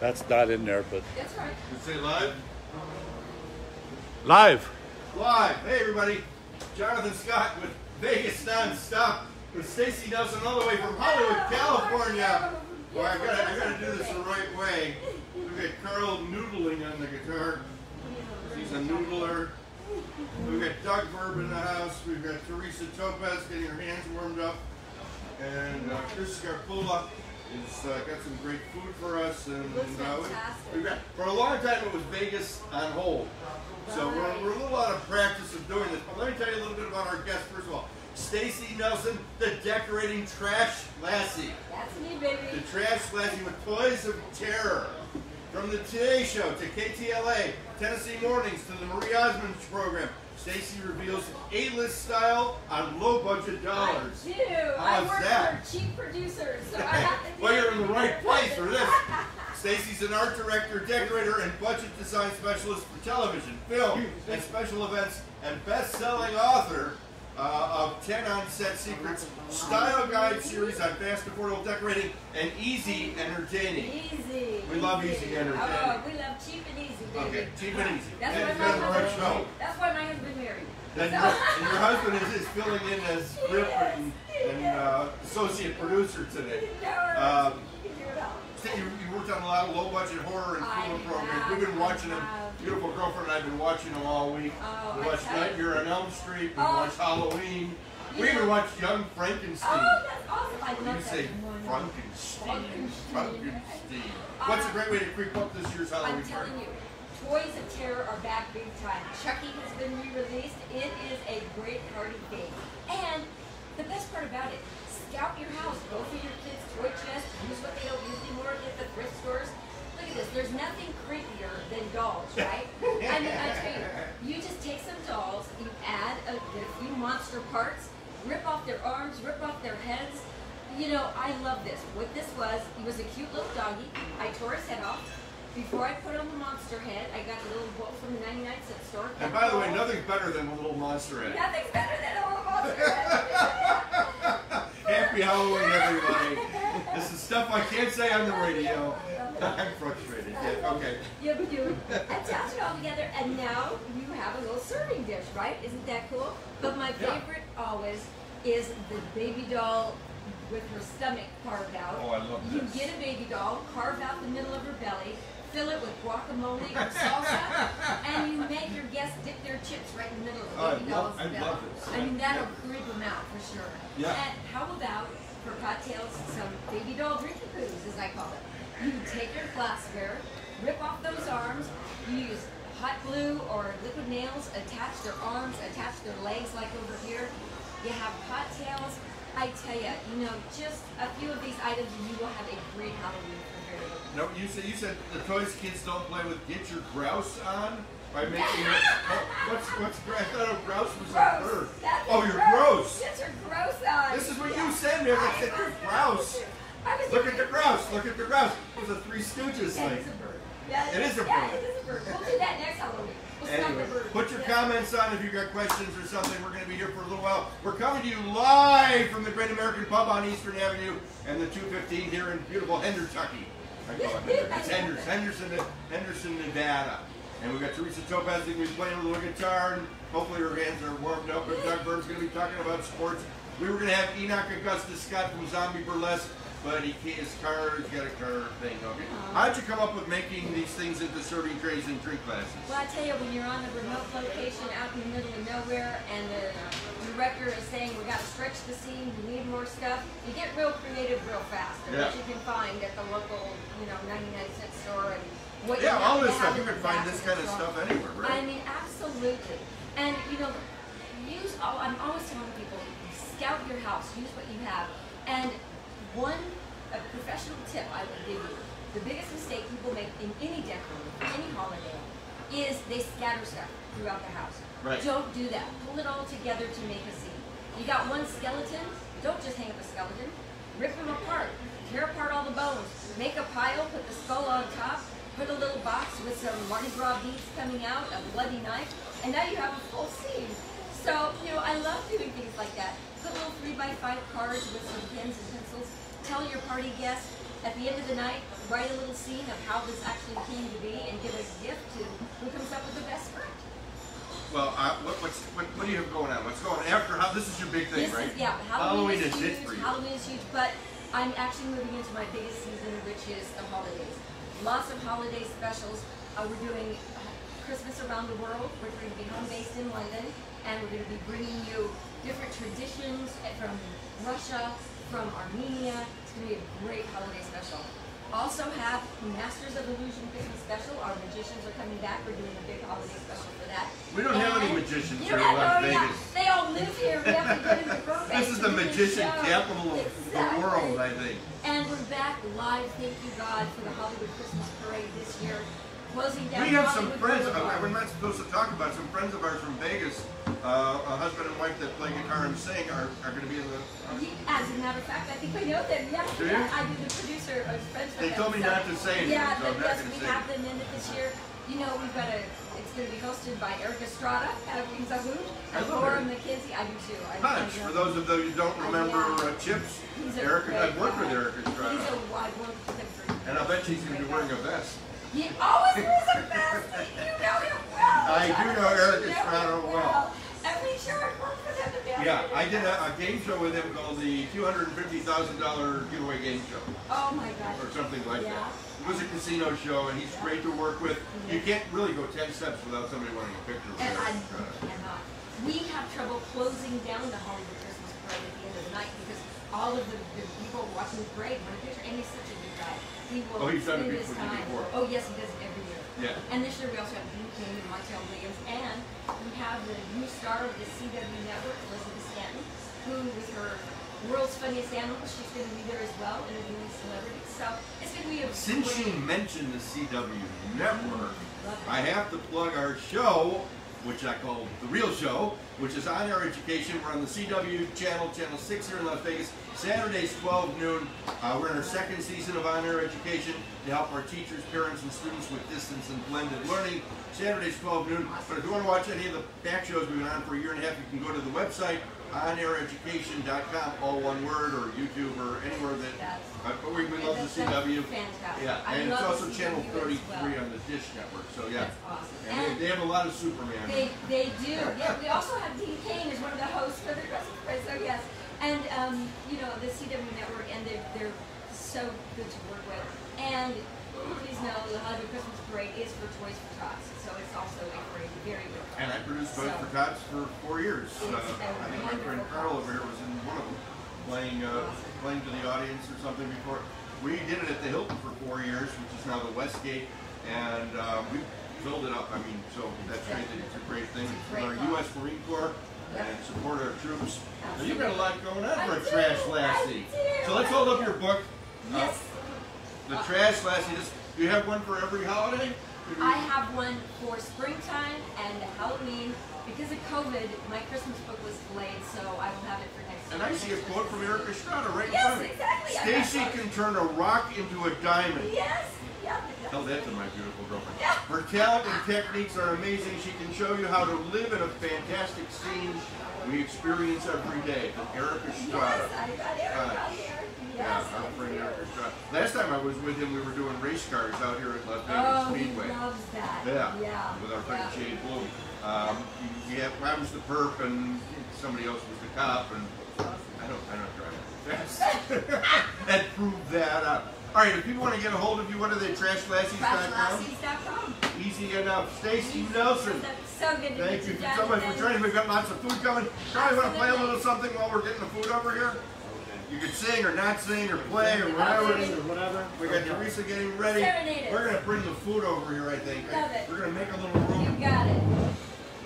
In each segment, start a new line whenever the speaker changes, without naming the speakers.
That's not in there, but
That's right.
You say live?
live.
Live. Hey everybody, Jonathan Scott with Vegas Nonstop with Stacy Nelson all the way from Hollywood, California. Boy, I gotta do this the right way. We've got Carl noodling on the guitar. He's a noodler. We've got Doug Verb in the house. We've got Teresa Topaz getting her hands warmed up. And Chris Scarpula has got some great food for us. And we've got, for a long time it was Vegas on hold. So we're a little out of practice of doing this. But let me tell you a little bit about our guest first of all. Stacy Nelson, the decorating trash lassie.
That's me, baby.
The trash lassie with toys of terror. From the Today Show to KTLA, Tennessee Mornings to the Marie Osmond program, Stacy reveals A-list style on low-budget dollars.
I do.
How's
I work
that?
for cheap producers, so I have to do
Well, you're in the right place for this. Stacy's an art director, decorator, and budget design specialist for television, film, and special events, and best-selling author of 10 On-Set Secrets, Style Guide series on fast, affordable decorating, and easy entertaining.
Easy.
We love easy entertaining.
Oh, we love cheap and easy, baby.
Okay, cheap and easy.
That's
And
why
it's
my
been the right
husband.
show.
That's why my husband married.
And your husband is filling in as script and associate producer today. You worked on a lot of low-budget horror and film programs. We've been watching them. Beautiful girlfriend and I have been watching them all week. We watched Nightmare on Elm Street. We watched Halloween. We even watched Young Frankenstein.
Oh, that's awesome. I love
You say
that.
Frankenstein. What's a great way to creep up this year's Halloween
I'm
party?
telling you, Toys of Terror are back big time. Chucky has been re-released. It is a great party game. And the best part about it, scout your house. Go through your kids' toy chest. Use what they don't use anymore at the thrift stores. Look at this. There's nothing creepier than dolls, right? I mean, I tell you, you just take some dolls, you add a few monster parts, rip off their arms, rip off their heads. You know, I love this. What this was, he was a cute little doggy. I tore his head off. Before I put on the monster head, I got a little bowl from the 99-cent store.
And by the way, nothing's better than a little monster head.
Nothing's better than a little monster head.
Happy Halloween, everybody. This is stuff I can't say on the radio. I'm frustrated. Yeah, okay.
You attach it all together, and now you have a little serving dish, right? Isn't that cool? But my favorite always is the baby doll with her stomach carved out.
Oh, I love this.
You get a baby doll, carve out the middle of her belly, fill it with guacamole or salsa, and you make your guests dip their chips right in the middle of the baby doll's belly.
I love this.
I mean, that'll creep them out for sure.
Yeah.
And how about, for cocktails, some baby doll drinking booze, as I call it. You take your glassware, rip off those arms, you use hot glue or liquid nails, attach their arms, attach their legs like over here. You have cocktails. I tell you, just a few of these items and you will have a great Halloween for very
No, you said the toys kids don't play with. Get your grouse on by making it. What's I thought a grouse was a bird. Oh, you're gross.
Get your gross on.
This is what you said me. I said you're grouse. Look at the grouse. Look at the grouse. It was a Three Stooges thing.
It's a bird. Yeah,
It is a
Yeah,
bird.
it is a bird. We'll do that next Halloween. We'll stop
Anyway,
the bird.
put your comments on if you've got questions or something. We're going to be here for a little while. We're coming to you live from the Great American Pub on Eastern Avenue and the 215 here in beautiful Henderson. I call it Henderson. It's Henderson, Nevada. And we've got Teresa Topaz who's going to be playing a little guitar, and hopefully her hands are warmed up. And Doug Bird's going to be talking about sports. We were going to have Enoch Augustus Scott from Zombie Burlesque, but he's got a car thing. Okay. How'd you come up with making these things into serving trays and drink glasses?
Well, I tell you, when you're on a remote location out in the middle of nowhere and the director is saying we got to stretch the scene, we need more stuff, you get real creative real fast. And what you can find at the local, 99-cent store and what
all this stuff. You can find this kind of stuff anywhere, right?
I mean, absolutely. And I'm always telling people, scout your house, use what you have. And a professional tip I will give you, the biggest mistake people make in any decorating, any holiday, is they scatter stuff throughout the house.
Right.
Don't do that. Pull it all together to make a scene. You got one skeleton, don't just hang up a skeleton. Rip them apart. Tear apart all the bones. Make a pile, put the skull on top, put a little box with some Mardi Gras beads coming out, a bloody knife, and now you have a full scene. So, I love doing things like that. Put little 3x5 cards with some pens and pencils. Tell your party guests, at the end of the night, write a little scene of how this actually came to be and give a gift to who comes up with the best script.
Well, what do you have going on? What's going on after? This is your big thing,
This
right?
is, yeah, Halloween is
it
huge.
for you.
Halloween is huge, but I'm actually moving into my biggest season, which is the holidays. Lots of holiday specials. We're doing Christmas around the world. We're going to be home based in London, and we're going to be bringing you different traditions from Russia, from Armenia. It's going to be a great holiday special. Also have Masters of Illusion Christmas special. Our magicians are coming back. We're doing a big holiday special for that.
We don't have any magicians here in
Las
Las Vegas.
They all live here. We have to get in the Burbank.
This is the magician capital of the world, I think.
And we're back live, thank you God, for the Hollywood Christmas Parade this year. Closing down
We have some
Hollywood
friends,
Boulevard.
we're not supposed to talk about, some friends of ours from Vegas, a husband and wife that play guitar and sing are going to be in the...
As a matter of fact, I think I know them, yeah.
Do you?
I do the producer, I was friends with
They
them.
told me not to say anything,
Yeah,
so I'm
but
not
yes,
going to
we
say
have them in it this year. You know, it's going to be hosted by Eric Estrada out of Kings of Wood, and
love
Laura
Eric.
McKenzie. I do too.
Punch, for those of you who don't remember Chips, Eric, I've worked with Eric Estrada.
He's a wide world for
And I bet he's going to be wearing a vest.
He always wears a vest. You know him well.
I do know Eric Estrada well.
And we sure work for them to be able
Yeah,
to do
I did
that.
a game show with him called the $250,000 giveaway game show.
Oh my God.
Or something like
Yeah.
that. It was a casino show, and he's great to work with. You can't really go 10 steps without somebody wanting a picture with
And I
Eric Estrada.
cannot. We have trouble closing down the Hollywood Christmas parade at the end of the night because all of the people watching the parade want a picture, and he's such a good guy. He will
Oh, he's done
spend
it
his
before,
time.
before.
Oh yes, he does it every year.
Yeah.
And this year we also have Dean King and Montel Williams, and we have the new star of the CW network, Elizabeth Stanton, who with her World's Funniest Animals, she's going to be there as well, interviewing celebrities. So it's going to be a
Since
great...
she mentioned the CW network, I have to plug our show, which I call The Real Show, which is On Air Education. We're on the CW channel, Channel 6 here in Las Vegas, Saturdays 12 noon. We're in our second season of On Air Education to help our teachers, parents, and students with distance and blended learning. Saturdays 12 noon. But if you want to watch any of the back shows we've been on for a year and a half, you can go to the website, onaireducation.com, all one word, or YouTube, or anywhere that... we love the CW.
Fantastic.
Yeah, and it's also channel 33 on the Dish Network. So yeah,
That's awesome.
and they have a lot of Superman.
They do. Yeah, we also have Dean Kane as one of the hosts for the Christmas Parade. So yes, and you know the CW network, and they're so good to work with. And please know the Hollywood Christmas Parade is for Toys for Tots, so it's also a parade, very good.
And I produced Toys for Tots for 4 years. I think my friend Carl over here was in one of them, playing to the audience or something before. We did it at the Hilton for 4 years, which is now the Westgate, and we filled it up. I mean, so that's great. It's a great thing. It's our U.S. Marine Corps and support our troops. Now, you've got a lot going on for a Trash Lassie. So let's hold up your book.
Yes.
The Trash Lassie. Do you have one for every holiday?
I have one for springtime and Halloween. Because of COVID, my Christmas book was delayed, so I will have it for next year.
And I see a quote from Eric Estrada right in
Yes,
front of me.
exactly.
Stacy can turn a rock into a diamond.
Yes. Yeah.
Tell that to my beautiful girlfriend.
Yeah.
Her talent and techniques are amazing. She can show you how to live in a fantastic scene we experience every day. From Eric Estrada.
Yes, I got Eric out here.
Yeah,
Yes,
our friend
yes.
Eric Estrada. Last time I was with him, we were doing race cars out here at Las Vegas
Oh,
Speedway.
he loves that.
Yeah, with our friend Jade Bloom. I was the perp, and somebody else was the cop, and I don't drive fast. That proved that up. All right, if people want to get a hold of you, what are they? TrashLassies.com?
TrashLassies.com.
Easy enough. Stacy Nelson.
So good to
Thank
meet
you so much for joining. We've got lots of food coming. Charlie, want to play a little something while we're getting the food over here? You can sing or not sing or play or whatever. We got Teresa getting ready. We're going to bring the food over here, I think.
Love it.
We're going to make a little room.
You got it.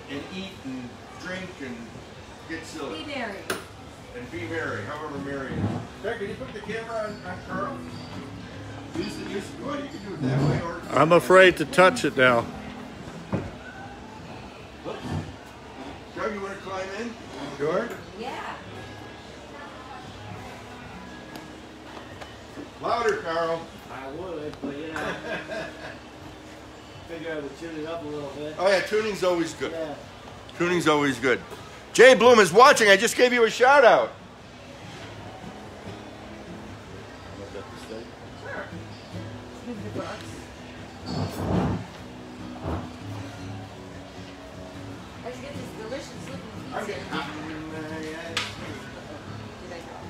And eat and drink and get silly.
Be merry.
And be merry, however merry it is. Beck, can you put the camera on Carl? Use it. Well, you can do it that way. Or
I'm afraid to touch it now.
Whoops. Doug, you want to climb in? Sure.
Yeah.
Louder, Carl.
I would, but you know, figure I would tune it up a little bit.
Oh yeah, tuning's always good.
Yeah.
Tuning's always good. Jay Bloom is watching. I just gave you a shout out.
Sure. Let's get this delicious looking
I'm
pizza.
getting hot.
Did I drop?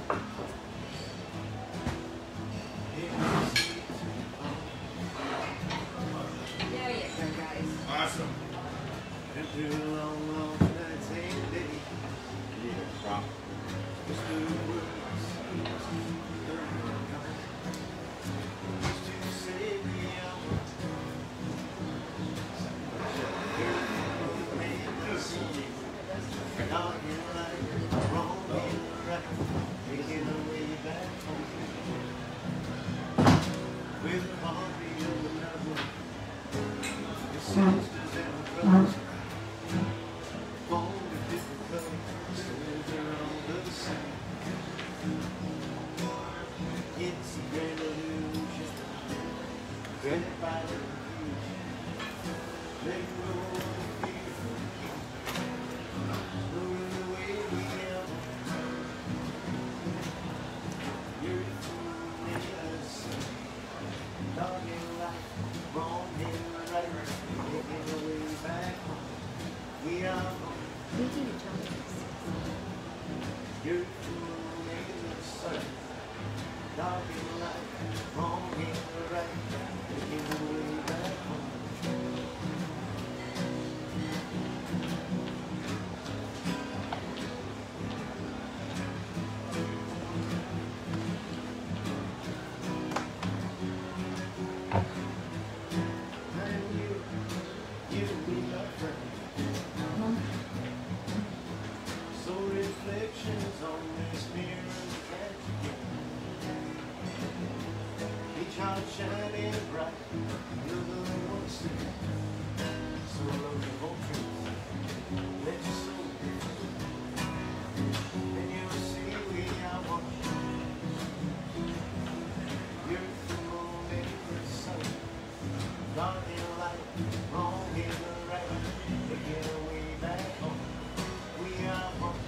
There you go, guys.
Awesome.
Shining bright, you're the one to see. So love the whole truth, let your soul be. And you'll see we are one. You're the moon and the sun, dark and light, wrong and the right. Taking our way back home, we are one.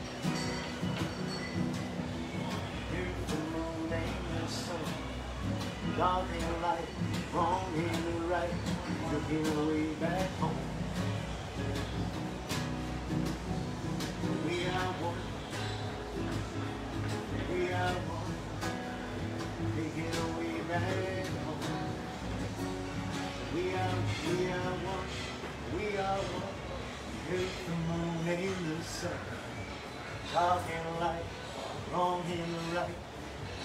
You're the moon and the sun, dark and light, wrong and the right, looking way back home. We are one. We are one. Taking our way back home. We are one. We are one. Here's the moon and the sun, dark and light, wrong and the right,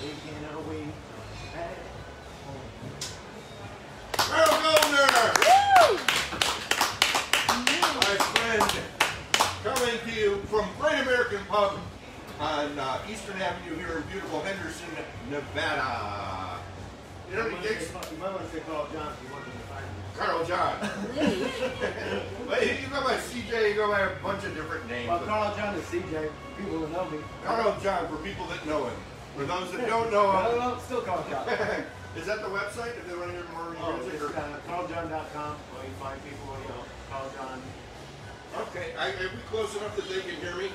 taking our way back.
Earl Goldner! My friend, coming to you from Great American Pub on Eastern Avenue here in beautiful Henderson, Nevada. You know,
You might want to say Carl John if you want to find me.
Carl John. Well, you go by CJ, you go by a bunch of different names.
Well, Carl John is CJ. People who know me.
Carl John for people that know him. For those that don't know him.
No, still Carl John.
Is that the website if they want to hear more music?
It's CarlJohn.com where you find people, Carl John.
Okay, are we close enough that they can hear me?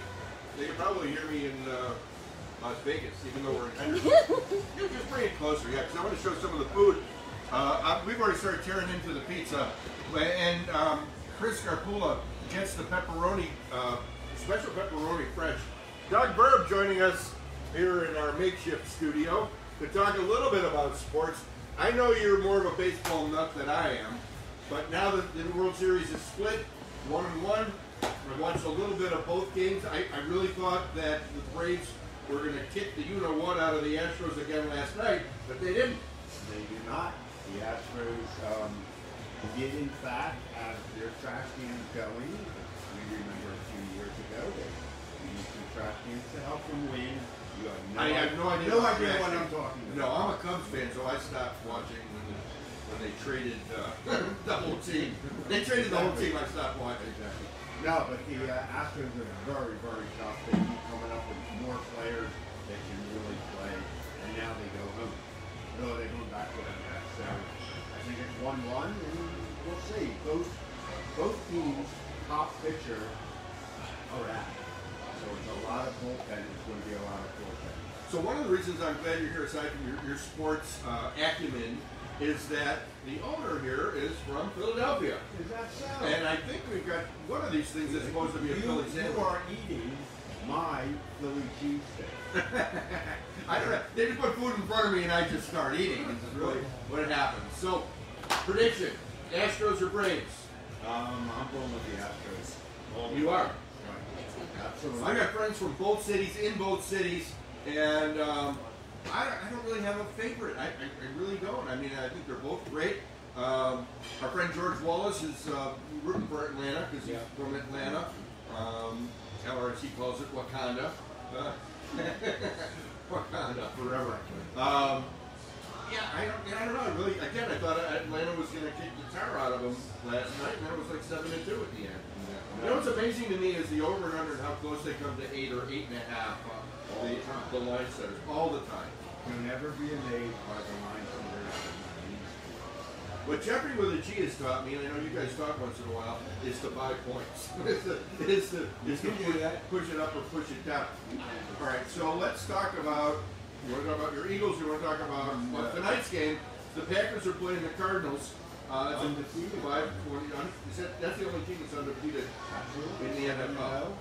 They can probably hear me in Las Vegas, even though we're in Henderson. Yeah, just bring it closer, yeah, because I want to show some of the food. We've already started tearing into the pizza, and Chris Carpula gets the pepperoni, special pepperoni fresh. Doug Verb joining us here in our makeshift studio to talk a little bit about sports. I know you're more of a baseball nut than I am, but now that the World Series is split, 1-1, I watched a little bit of both games. I really thought that the Braves were going to kick the you-know-what out of the Astros again last night, but they didn't.
They do not. The Astros did, in fact, have their trash cans going. We remember a few years ago they used some trash cans to help them win. You
I have no idea.
No idea what I'm talking about.
No, I'm a Cubs fan, so I stopped watching when they traded the whole team. They traded the whole team. I stopped watching.
Exactly. No, but the Astros are very, very tough. They keep coming up with more players that can really play, and now they go home. No, they're going back to that. So I think it's 1-1, and we'll see. Both teams' top pitcher are out. So it's a lot of bullpen. It's going to be a lot of bullpen.
So one of the reasons I'm glad you're here, aside from your sports acumen, is that the owner here is from Philadelphia.
Is that so?
And I think we've got one of these things that's supposed to be a Philly sandwich.
You are eating my Philly cheesesteak.
I don't know. They just put food in front of me and I just start eating. This is really what happens. So, prediction: Astros or Braves?
I'm going with the Astros.
You are.
Right. Absolutely.
I got friends from both cities, in both cities, and I don't really have a favorite. I really don't. I mean, I think they're both great. Our friend George Wallace is rooting for Atlanta because he's from Atlanta, or as he calls it, Wakanda. Wakanda forever. Yeah, I don't know. Really, again, I thought Atlanta was going to kick the tar out of them last night, and then it was like 7-2 at the end. You know what's amazing to me is the over and under and how close they come to 8 or 8.5. The line setters all the time.
Can never be amazed by the line setters.
What Jeffrey with a G has taught me, and I know you guys talk once in a while, is to buy points. is to push it up or push it down. All right, so let's talk about. You want to talk about your Eagles? You want to talk about tonight's game? The Packers are playing the Cardinals. It's undefeated. 5-20. That's the only team that's undefeated in the NFL.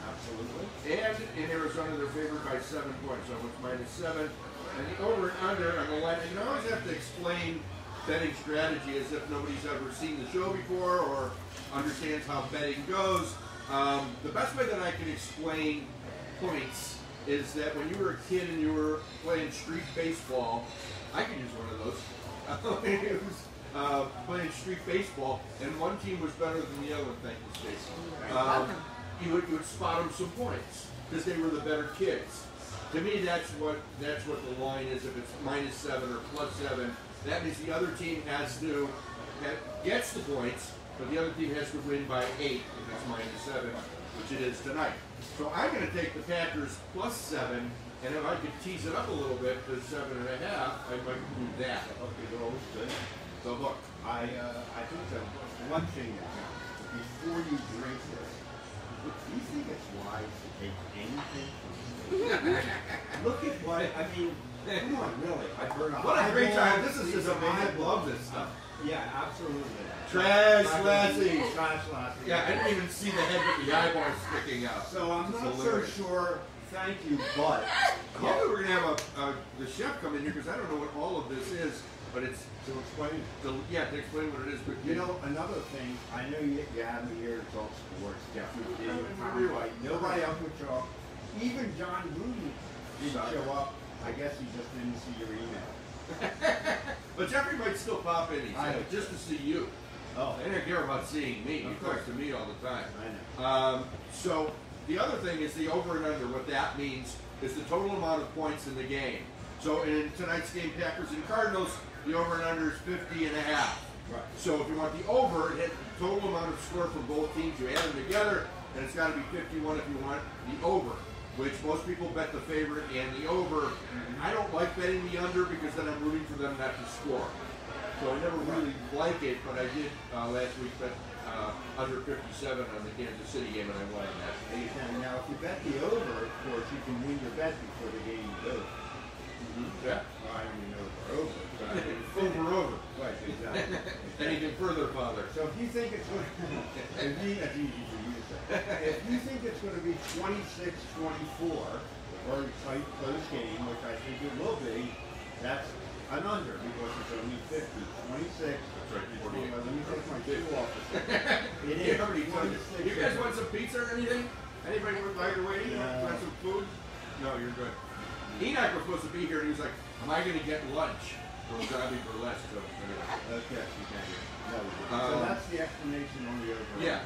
Absolutely.
And in Arizona, they're favored by 7 points, so it's -7. And the over and under on the line. You always have to explain betting strategy as if nobody's ever seen the show before or understands how betting goes. The best way that I can explain points is that when you were a kid and you were playing street baseball, I could use one of those. It was playing street baseball, and one team was better than the other. Thank you, Stacy. You would spot them some points because they were the better kids. To me, that's what the line is. If it's -7 or +7, that means the other team gets the points, but the other team has to win by 8 if it's -7, which it is tonight. So I'm going to take the Packers +7, and if I could tease it up a little bit to 7.5, I might do that.
Okay, well, good.
So look,
I think that one thing that counts before you drink this. Do you think it's wise to take anything? Look at what I mean. Come on, really. I've heard
what a great time! This is just amazing. I love this stuff.
Yeah, absolutely.
Trash Lassie.
Trash Lassie.
Yeah, I didn't even see the head with the eyeballs sticking out.
So I'm not so sure. Thank you, but
Hopefully we're gonna have the chef come in here because I don't know what all of this is, but it's
to explain it.
to explain what it is. But
You know, another thing, I know you have me here to talk sports, Jeffrey did, nobody else would show up. Even John Gruden didn't show up. I guess he just didn't see your email.
But Jeffrey might still pop in. He said, just to see you.
Oh,
They don't care about seeing me. He talks to me all the time.
I know.
So the other thing is the over and under. What that means is the total amount of points in the game. So in tonight's game, Packers and Cardinals, the over and under is 50.5.
Right.
So if you want the over, hit the total amount of score from both teams. You add them together, and it's got to be 51 if you want the over, which most people bet the favorite and the over. I don't like betting the under because then I'm rooting for them not to score. So I never really like it, but I did last week bet under 57 on the Kansas City game, and I won on that.
Now, if you bet the over, of course, you can win your bet before the game is over.
Yeah.
Well, I don't even know if we're over. But
Over.
Right, exactly.
Anything further, Father?
So if you think it's going to, that's easy for you to say. If you think it's going to be 26-24, or a tight, close game, which I think it will be, that's an under because it's only 50. 26.
That's right, 48.
Let me take my shoe off. It
You
is
already told
26.
you guys want some pizza or anything? Anybody like to wait? Want some food? No, you're good. Enoch was supposed to be here, and he was like, "Am I going to get lunch from Zombie Burlesque?" So, anyway.
Okay, you can. So that's the explanation on the over.
Yeah,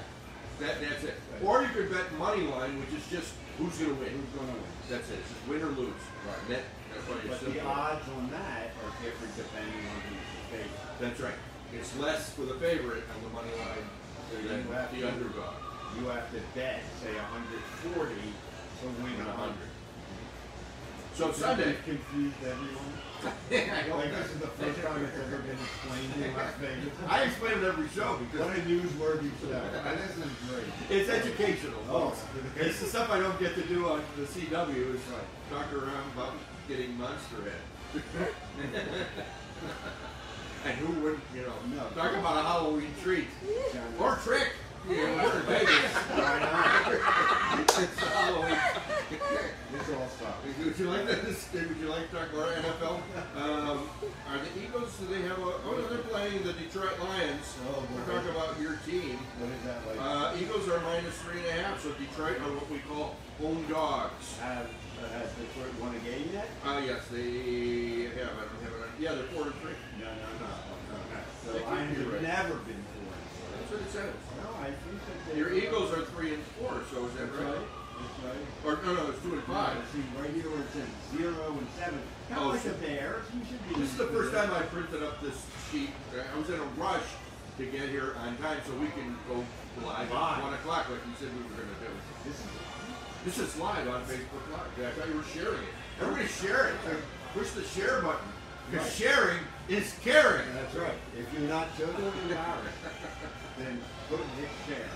that's it. Or you could bet money line, which is just who's going to win.
Who's going to win?
That's it. It's just win or lose.
Right.
That's why you're
But the
simple.
odds on that are different depending on who's the favorite.
That's right. It's less for the favorite on the money line than the underdog.
You have to bet, say 140 to win 100.
So Sunday.
Confused everyone. Like this is the first time it's ever been explained in Las Vegas.
I explain it every show because
What a newsworthy show. This is great.
it's educational.
Oh.
It's the stuff I don't get to do on the CW is talk around about getting Monster Head. And who wouldn't, you know,
No.
talk about a Halloween treat.
John,
Or trick. You know, we're in Vegas.
why not?
It's Halloween.
It's all stuff.
Would you like this? Would you like to talk about NFL? Are the Eagles, do they have a, oh no, they're playing the Detroit Lions.
Oh,
We're
boy.
talking about your team.
What is that like?
Eagles are -3.5, so Detroit are what we call home dogs.
Has Detroit won a game yet?
Yes, they have. I don't have it. Yeah, they're 4-3.
No. Okay. So
They
I
can't be
have
right.
never been 4.
That's what it says.
No, I think that they
Your Eagles are 3-4, so is that
That's
right?
right. That's right.
Or no, it's 2-5.
See, right here where it says 0 and 7. Kind
Oh,
of like
so-
the Bears. You should be.
This is the first time I printed up this sheet. I was in a rush to get here on time so we can go live at 1 o'clock like you said we were going to do. This is live on Facebook Live. I thought you were sharing it. Everybody share it. Push the share button. Because
Right.
sharing is caring.
That's right. If you're not totally embarrassed, then hit share.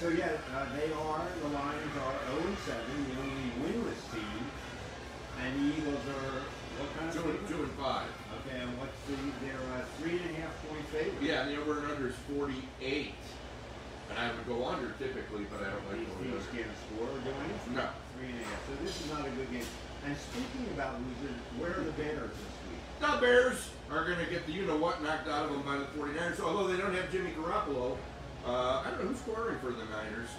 So yeah, the Lions are 0-7, the only winless team, and the Eagles are what kind of team?
2 and 5.
Okay, and what's they're 3.5 point favorite.
Yeah, and the over and under is 48. And I would go under typically, but I don't like
These
going
teams
under.
can't score or do anything.
No.
3.5. So this is not a good game. And speaking about losers, where are the Bears this week?
The Bears are going to get the you-know-what knocked out of them by the 49ers. Although they don't have Jimmy Garoppolo, I don't know who's scoring for the Niners,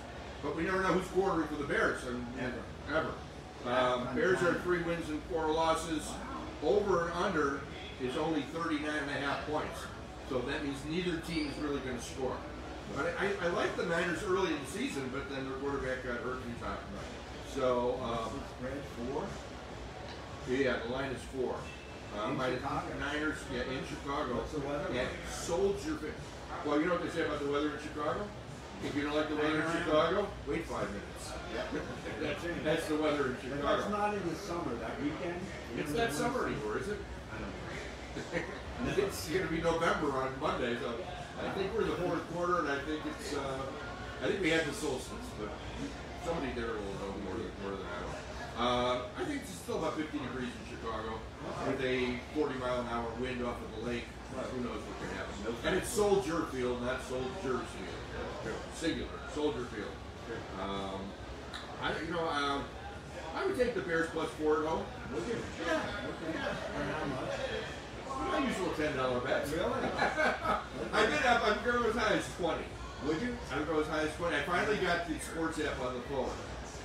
but we never know who's scoring for the Bears. Ever. Bears are 3 wins and 4 losses. Over and under is only 39.5 points. So that means neither team is really going to score. But I like the Niners early in the season, but then their quarterback got hurt 2 times. So,
Spread 4.
yeah, the line is 4.
In
My
Chicago.
Niners, yeah, in Chicago.
What's the weather
Yeah,
like?
Soldier Field. Well, you know what they say about the weather in Chicago? If you don't like the weather in Chicago, wait 5 minutes. That's the weather in
But
Chicago.
that's not in the summer, that weekend.
It's not summer anymore, is it?
I don't know.
It's going to be November on Monday, so I think we're in the 4th quarter, and I think it's, I think we had the solstice, but somebody there will know more than I will. I think it's still about 50 degrees in Chicago, with a 40-mile-an-hour wind off of the lake. Who knows what can happen? And it's Soldier Field, not Soldiers Field. Singular, Soldier Field. I would take the Bears +4 at home.
Would you?
Yeah.
And how much?
My usual $10 bet.
Really?
I'd go as high as 20.
Would you?
I would go as high as 20. I finally got the sports app on the phone,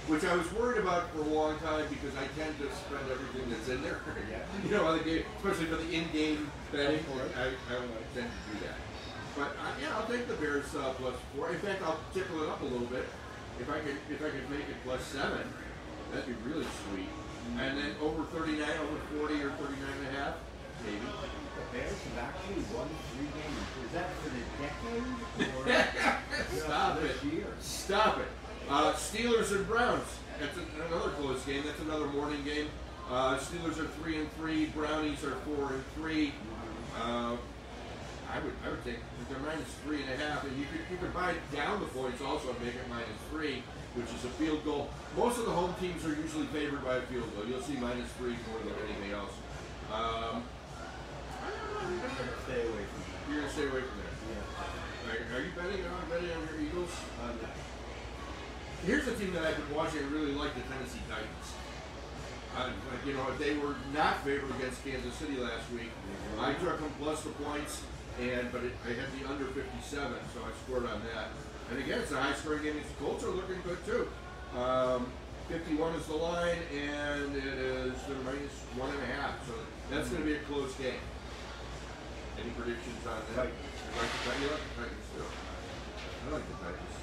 which I was worried about for a long time because I tend to spend everything that's in there. You know, on the game, especially for the in-game betting. I don't tend to do that. But yeah, I'll take the Bears +4. In fact, I'll tickle it up a little bit. If I could make it +7, that'd be really sweet. And then over 39, over 40 or 39.5, maybe.
The Bears have actually won 3 games. Is that for the decade? Or
Stop
this
it.
year?
Stop it. Steelers and Browns. That's another close game. That's another morning game. Steelers are 3-3. Brownies are 4-3. I would take if they're -3.5, and you could buy down the points also and make it -3, which is a field goal. Most of the home teams are usually favored by a field goal. You'll see -3 more than anything else.
Stay away from that.
You're gonna stay away from that.
Yeah.
Are you betting on your Eagles? Here's a team that I've been watching. I really like the Tennessee Titans. If they were not favored against Kansas City last week, I took them plus the points, but I had the under 57, so I scored on that. And again, it's a high-scoring game. The Colts are looking good too. 51 is the line, and it is the -1.5, so that's going to be a close game. Any predictions on that? You like the Titans too? I like the Titans.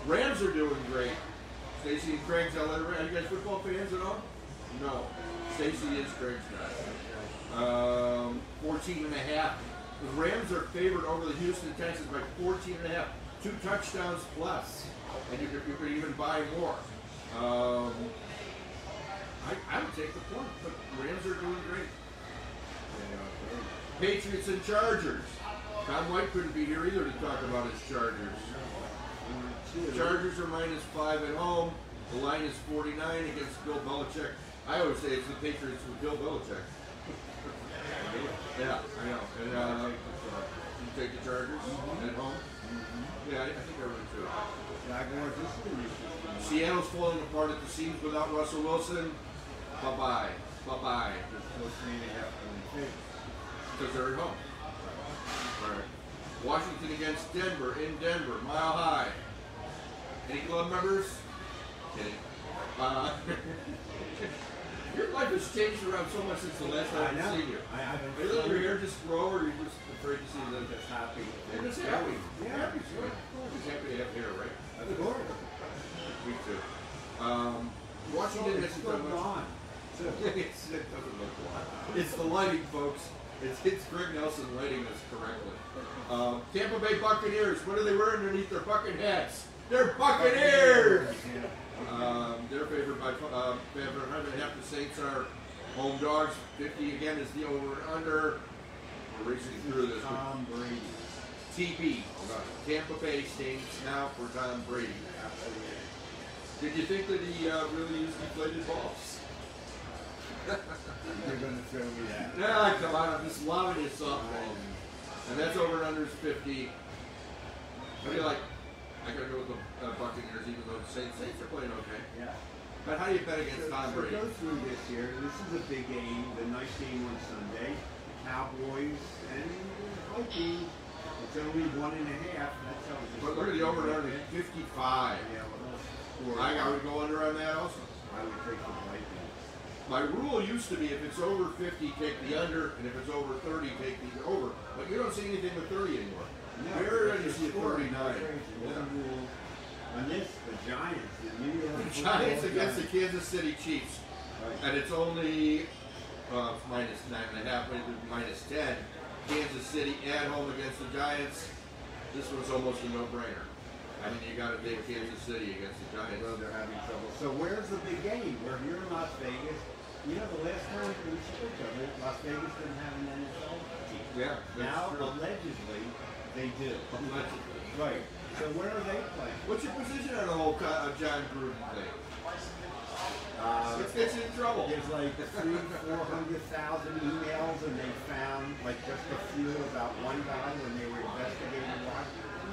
Rams are doing great. Stacy and Craig's are you guys football fans at all? No. Stacy is Craig's guy. 14.5. The Rams are favored over the Houston Texans by 14.5. 2 touchdowns plus. And you could even buy more. I would take the point, but the Rams are doing great. Patriots and Chargers. Tom White couldn't be here either to talk about his Chargers. Chargers are -5 at home. The line is 49 against Bill Belichick. I always say it's the Patriots with Bill Belichick. Yeah, I know. And you take the Chargers at home. Yeah, I think I would too.
Jaguars, this is an interesting.
Seattle's falling apart at the seams without Russell Wilson. Bye-bye. Bye-bye.
There's still 3.5 point
Because they're at home. Right. Washington against Denver, in Denver, Mile High. Any club members? Kidding. Your life has changed around so much since the last time I've seen you. Are you letting your hair just grow, or are you just afraid to see them?
Just happy.
You're just happy.
Yeah.
Happy, sure. Just happy to have hair, right?
Of course.
Me too. Washington
It's
has
still gone.
it doesn't look like. It's the lighting, folks. It's Greg Nelson lighting this correctly. Tampa Bay Buccaneers. What do they wear underneath their bucket hats? They're Buccaneers. They're favored by 5.5. The Saints are home dogs. 50 again is the over and under. We're racing through this.
Tom Brady.
TB. Tampa Bay Saints now for Tom Brady.
Absolutely.
Did you think that he really used deflated balls?
You're going to throw me that.
Nah, come on, I'm just loving his softball. And that's over and under is 50. What do you like? I gotta go with the Buccaneers, even though the Saints are playing okay.
Yeah.
But how do you bet against Tom
So
Brady?
go through this here. This is a big game, the nice game on Sunday. Cowboys and Vikings. It's only 1.5. That tells you.
But look at the over and under, 55.
Yeah, well,
I would go under on that also.
I would take the Vikings.
My rule used to be if it's over 50, take the under, and if it's over 30, take the over. But you don't see anything with 30 anymore.
No,
Where do you
it's
see a 39?
yeah. On this, the Giants, the New York
The Giants against the Kansas City Chiefs.
Right.
And it's only minus 9.5, maybe minus 10. Kansas City at home against the Giants. This one's almost a no-brainer. I mean, you got to take Kansas City against the Giants.
Well, they're having trouble. So where's the big game? We're here in Las Vegas. You know, the last time we spoke of it, Las Vegas didn't have an NFL team.
Yeah, that's
Now,
true.
allegedly, they do.
Allegedly.
Right. So where are they playing?
What's your position on the whole John Gruden thing? Let's get you in trouble.
There's like 400,000 emails, and they found like just a few about one guy when they were investigating Washington.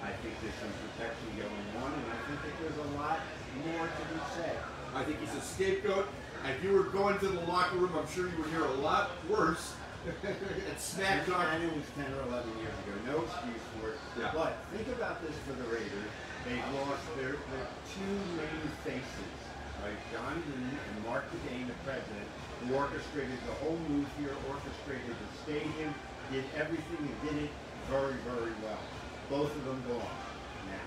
I think there's some protection going on, and I think that there's a lot more to be said.
I think he's a scapegoat. If you were going to the locker room, I'm sure you would hear a lot worse. And smack talk.
And it was 10 or 11 years ago. No excuse for it.
Yeah.
But think about this for the Raiders. They've lost their two main faces, right? John Gruden and Mark McCain, the president, who orchestrated the whole move here, orchestrated the stadium, did everything and did it very, very well. Both of them gone now.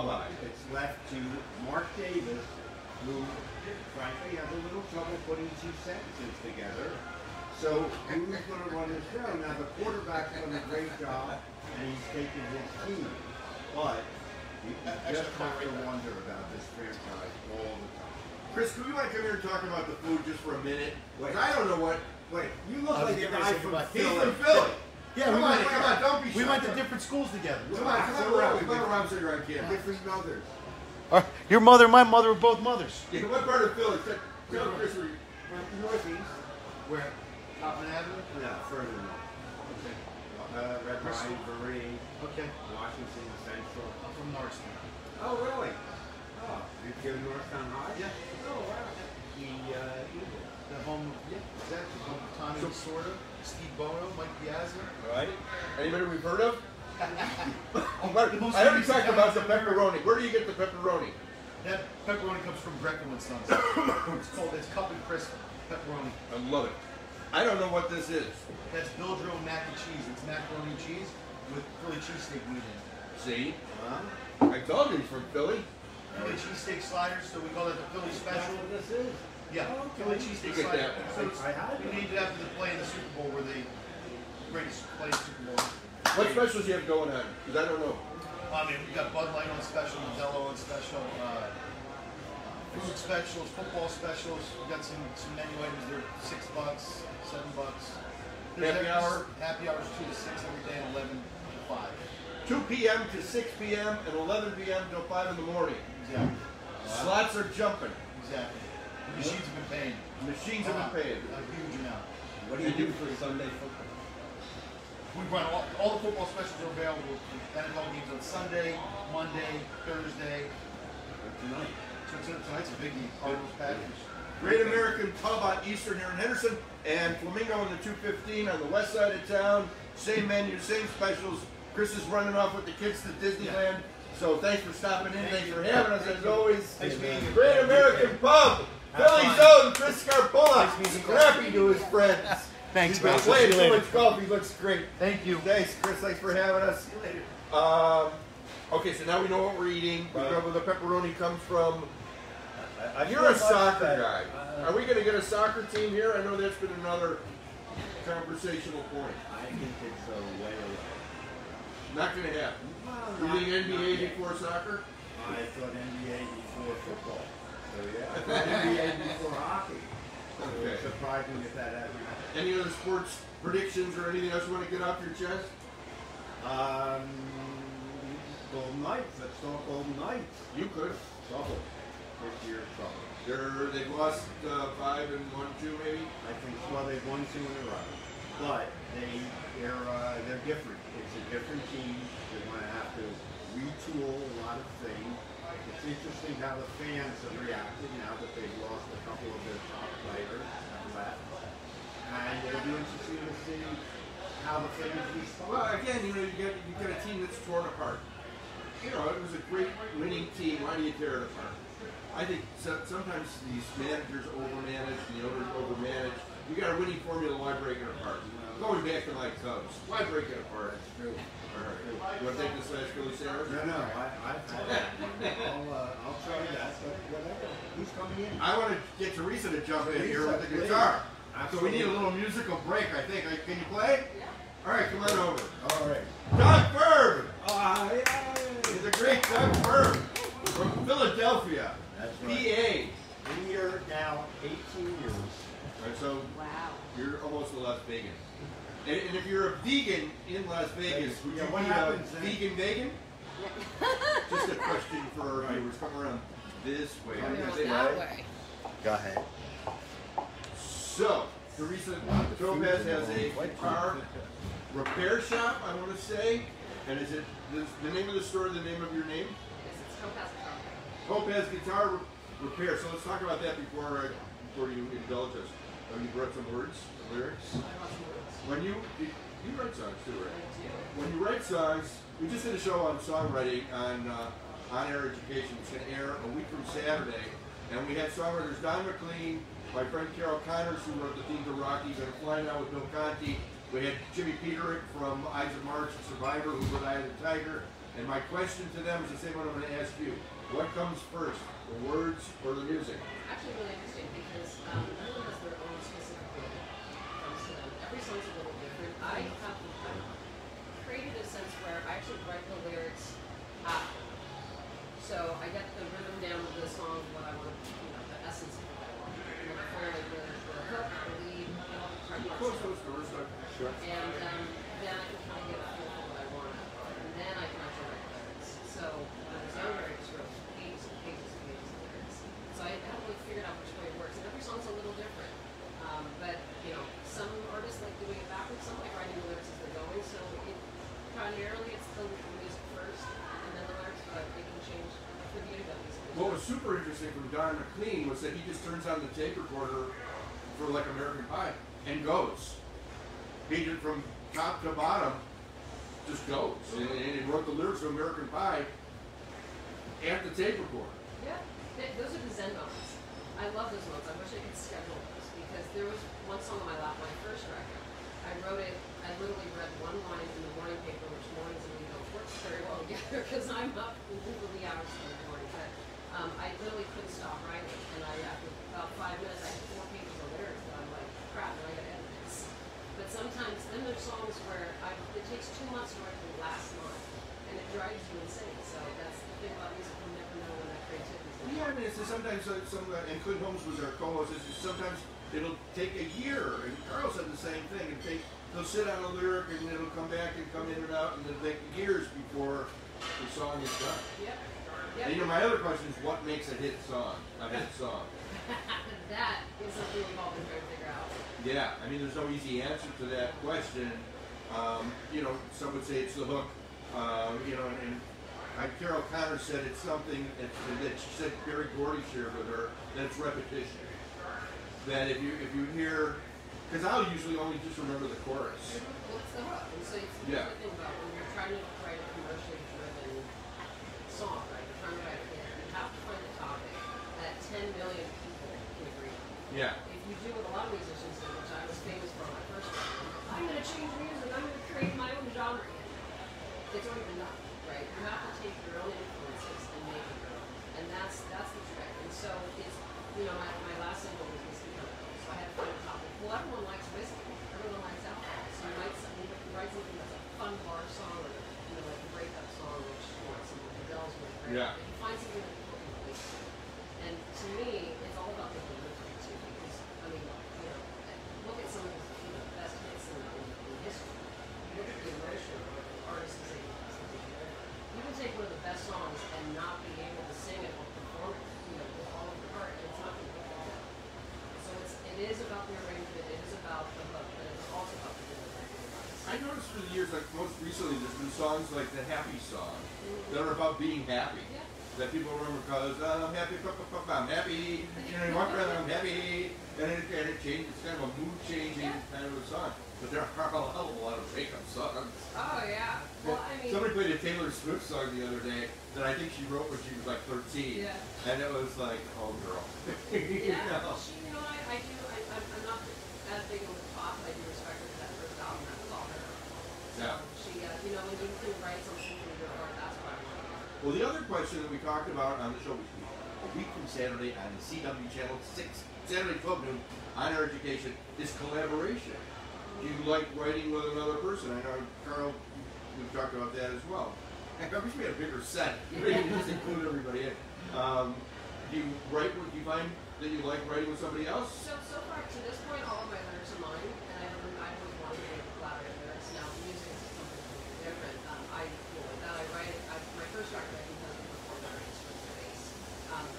Bye-bye.
It's left to Mark Davis, who frankly has a little trouble putting two sentences together. So who's going to run the show? Now the quarterback's done a great job, and he's taken his team. But you just have to wonder about this franchise all the time.
Chris, can we want to come here and talk about the food just for a minute? Because I don't know what.
Wait, you look
I was
like a
getting
guy
ready to
from
say
He's
Philly.
from Philly.
Yeah,
come on, don't be shy.
we went to different schools together.
Come on around. Come on around, sit around camera.
Different mothers.
Your mother and my mother were both mothers.
Yeah, what part of Philly? Tell Chris where you.
Northeast.
Where? Hoffman Avenue?
No, further north.
Okay.
Red Line, Berea,
Okay.
Washington Central.
I'm from Norristown.
Oh, really? Oh, you go to Northtown High?
Yeah.
Oh, wow. Eagle.
The home, yeah, exactly. Home of Tommy Sorda, Steve Bono, Mike Piazza.
All right. Anybody we've heard of?
most
I already
famous
talked about the
Italians
pepperoni. Where do you get the pepperoni?
That pepperoni comes from Greco and Sons. It's cup and crisp pepperoni.
I love it. I don't know what this is.
That's Bildro mac and cheese. It's macaroni and cheese with Philly cheesesteak meat in it.
See?
Huh?
I told you he's from Philly.
Philly cheesesteak sliders, so we call it the Philly
That's
special.
what this is.
Yeah,
Oh, okay.
Philly cheesesteak
You get
sliders.
that
So it's,
I had
we
it.
need it after the play in the Super Bowl where they greatest play in the Super Bowl.
What specials you have going on? Because I don't know.
I mean, we got Bud Light on special, Modelo on special, food specials, football specials. We got some menu items. They're $6, $7.
Happy hour?
Happy hours 2 to 6 every day, and 11 to 5.
2 p.m. to 6 p.m. and 11 p.m. till 5 in the morning.
Exactly.
Slots are jumping.
Exactly. The machines have been paying.
Machines have been paying.
A huge amount.
What do you do for Sunday football?
We run all the football specials are available. NFL games on Sunday, Monday, Thursday.
Tonight.
So tonight's a biggie. Cardinals package.
Great American Pub on Eastern here in Henderson, and Flamingo in the 215 on the west side of town. Same menu, same specials. Chris is running off with the kids to Disneyland. So thanks for stopping in. Thanks for having us as always.
Thanks meeting you.
Great American Pub. Billy Zone, Chris Scarpola. Scrappy to his friends.
Thanks,
He's been
man.
playing too much golf. He looks great.
Thank you.
Thanks, Chris. Thanks for having us.
See you later.
Okay, so now we know what we're eating. We know where the pepperoni comes from.
I
You're a soccer guy. Are we going to get a soccer team here? I know that's been another conversational point.
I think it's way away.
Not going to happen.
Well,
You think NBA before soccer?
I thought NBA before football. So yeah, I thought NBA before hockey. So
Okay.
it's surprising if that hasn't happened.
Any other sports predictions or anything else you want to get off your chest?
Golden Knights. Let's talk Golden Knights.
You could.
Trouble. This year's trouble.
They've lost 5 and 1-2 maybe.
I think they've won 2 in a row, but they're different. It's a different team. They're going to have to retool a lot of things. It's interesting how the fans have reacted now that they've lost a couple of their top players have left, and it'll be interesting to see how the fans respond.
Well, again, you got a team that's torn apart. You know, it was a great winning team. Why do you tear it apart? I think sometimes these managers overmanage, the owners overmanage. You got a winning formula, why break it apart? Going back to my Cubs, why break it apart?
That's true.
All right. You want to take this last Philly Sandwich?
No, I've had that. I'll try that, but whatever. Who's coming in?
I want to get Teresa to jump in here with the
Teresa,
guitar.
please.
So we need a little musical break, I think. Can you play?
Yeah.
All right, come on over.
All right.
Doug Verb!
Yeah.
He's a great Doug Verb from Philadelphia,
That's
PA.
right. Been here now 18 years.
All right, so
Wow.
you're almost a Las Vegan. And if you're a vegan in Las Vegas, would you
Yeah, what
be
happens
a
then?
vegan? Just a question for our viewers. Come around this way.
That way.
Go ahead.
So, Teresa Topaz has a guitar repair shop, I want to say. And is it the name of the store, the name of your name?
Yes, it's Topaz.
Topaz Guitar Repair. So let's talk about that before you indulge us. You brought some words, some lyrics. When you write songs too, right? When you write songs, we just did a show on songwriting on On-Air Education. It's going to air a week from Saturday, and we had songwriters Don McLean, my friend Carol Connors, who wrote the theme to Rocky, going to fly now with Bill Conti. We had Jimmy Peterick from Eyes of March and Survivor, who wrote Eye of the Tiger. And my question to them is the same one I'm going to ask you. What comes first, the words or the music?
Actually really interesting because everyone has their own specific way that comes to them. Every song's a little different. I've created a sense where I actually write the lyrics after. So I get the rhythm down of the song, what I want, the essence of what I want. And then I find like the hook, the lead, try to
Close those doors. Sure.
and then I can kind of get a feel for what I want. And then I can actually write the lyrics. So when I was younger, I just wrote pages and pages and pages of lyrics. So I haven't really figured out which way it works. And every song's a little different. But, some artists like doing it backwards, some like writing the lyrics as they're going. So primarily it's the music first, and then the lyrics, but they can change for the beauty of music.
What was super interesting from Don McLean was that he just turns on the tape recorder for like American Pie and goes. He did from top to bottom, just goes. And he wrote the lyrics of American Pie at the tape recorder.
Yeah, those are the Zen moments. I love those moments. I wish I could schedule those because there was one song on my lap, my first record. I wrote it, I literally read one line in the morning paper, which mornings and we don't work very well together because I'm up literally hours in the morning. But I literally couldn't stop writing. And after about 5 minutes, I had 4 pages of lyrics and I'm like, crap, now I gotta edit this. But sometimes, then there's songs where it takes 2 months to write the last line, and it drives you insane. So that's the thing about music, you never know when that creativity is.
Yeah, I mean, it's sometimes and Clint Holmes was our co-host. It's just sometimes it'll take a year, and Carl said the same thing. They'll sit on a lyric, and it'll come back and come in and out, and it'll take years before the song is done.
Yep.
And my other question is, what makes a hit song? A hit song.
That is something we've all been trying to figure out.
Yeah, I mean, there's no easy answer to that question. You know, some would say it's the hook. You know, and Carol Connor said it's something that she said Barry Gordy shared with her, that it's repetition. That if you hear, because I'll usually only just remember the chorus.
Well, it's the hook. And so it's the thing about when you're trying to write a commercially driven song, right? You're trying to write a hit. You have to find a topic that 10 million people can agree on.
Yeah.
If you do what a lot of musicians do, which I was famous for my first record, I'm going to change music, I'm going to create my own genre. It's already been done, right? You have to take your own influences and make it your own. And that's the trick. And so it's, you know, my last single was Whiskey Chemical, so I had to find a topic. Well, everyone likes whiskey. Everyone likes alcohol. So you might write something that's a fun bar song or, you know, like a breakup song, which, you know, some of the bells with, right?
Yeah.
But you find something that people can relate to. And to me, it's all about the delivery too, because, I mean, you know, look at some of the best hits in history. Look at the emotion of the artists is able to deliver. You can take one of the best songs and not be able to sing it or perform it, you know, with all of your heart, and it's not going to perform it. So it is about the arrangement, it is about the hook, but it's also about the delivery.
I noticed through the years, like most recently, there's been songs like the Happy song that are about being happy.
Yeah.
That people remember because I'm happy, I'm happy, you know, you walk around, I'm happy, and it changes. It's kind of a mood changing kind of a song. But there are a hell of a lot of breakup songs.
Oh, yeah. Well, I mean,
Somebody played a Taylor Swift song the other day that I think she wrote when she was like 13.
Yeah.
And it was like, oh girl.
yeah,
You know?
she, you know, I'm not as big of a pop, I do respect her for that first album, that was all her. So
Yeah.
she, you know, when you can write something from your heart, that's what I want.
Well, the other question that we talked about on the show, which was a week from Saturday on the CW channel 6, Saturday 12 noon, on our education, is collaboration. Do you like writing with another person? I know, Carl, we've talked about that as well. I wish we had a bigger set. We could just include everybody in. Do you find that you like writing with somebody else?
So far, to this point, all of my lyrics are mine, and I always wanted to collaborate lyrics. Now, music is something completely different. I write, my first record, I think, has been performed on instruments and bass.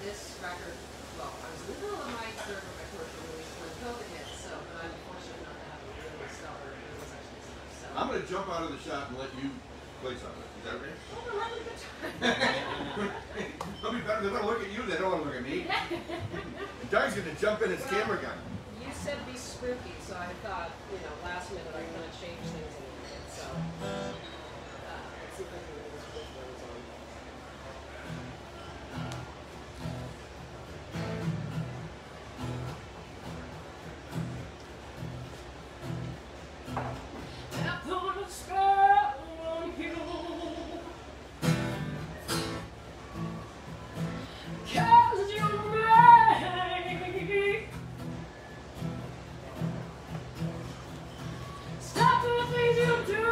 This record, well, I was in the middle of my third of my commercial release when COVID hit, so, but I'm fortunate enough to have a really stellar release actually tonight. So.
I'm going to jump out of the shot and let you play something. Is that okay?
Oh, we're having a good time.
They'll be better. They're going to look at you. They don't want to look at me. Doug's going to jump in his camera gun.
You said be spooky, so I thought, you know, last minute I'm going to change things a little bit. So let's see if I can get this with those on. I put a spell on you. 'Cause you're mine. Stop the things you do.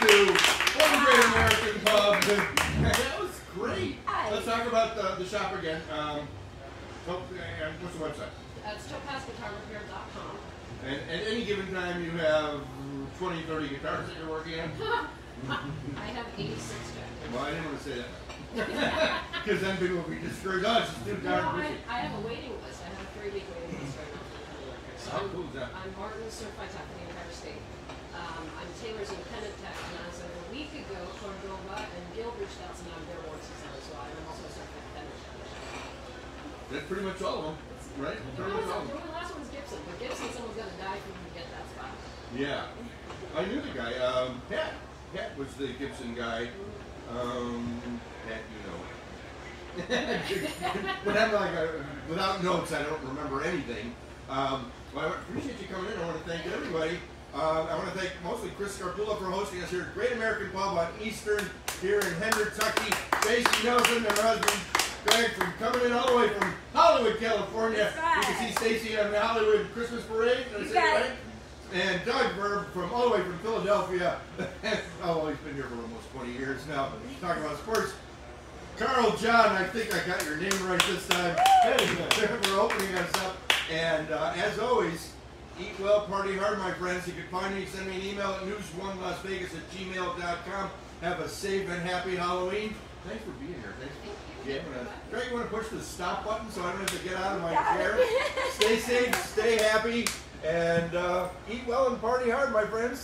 Welcome to Great American Pub. That was great. Let's talk about the shop again. What's the website?
It's topazguitarrepair.com.
And at any given time, you have 20, 30 guitars that you're working on?
I have 86 Jack.
Well, I didn't want to say that. Because then people will be discouraged. Oh, it's just too
No,
darn busy.
I have a waiting list. I have a 3-week waiting list right now. So
How cool is that?
I'm Martin's certified tech for the entire state. I'm Taylor's independent tech, and as of a week ago, Cordova and Gil reached out to me on their warranty center, so I'm also a certified technician.
That's pretty much all of them, right? Pretty much all of them.
The last one's Gibson, but Gibson, someone's going to die for you to get that spot.
Yeah. I knew the guy. Pat. Pat was the Gibson guy. Pat, you know. But I'm like, without notes, I don't remember anything. Well, I appreciate you coming in. I want to thank everybody. I want to thank mostly Chris Scarpula for hosting us here at Great American Pub on Eastern here in Henderson. Stacy Nelson and her husband Greg from coming in all the way from Hollywood, California.
That's right.
You can see Stacy on the Hollywood Christmas parade. Did I say it right? And Doug Verb from all the way from Philadelphia. Oh, he's been here for almost 20 years now. Talking about sports. Carl John, I think I got your name right this time. For opening us up. And as always, eat well, party hard, my friends. You can find me, send me an email at news1lasvegas@gmail.com. Have a safe and happy Halloween. Thanks for being here. Thanks. Yeah, Greg, you want to push the stop button so I don't have to get out of my chair? Stay safe, stay happy, and eat well and party hard, my friends.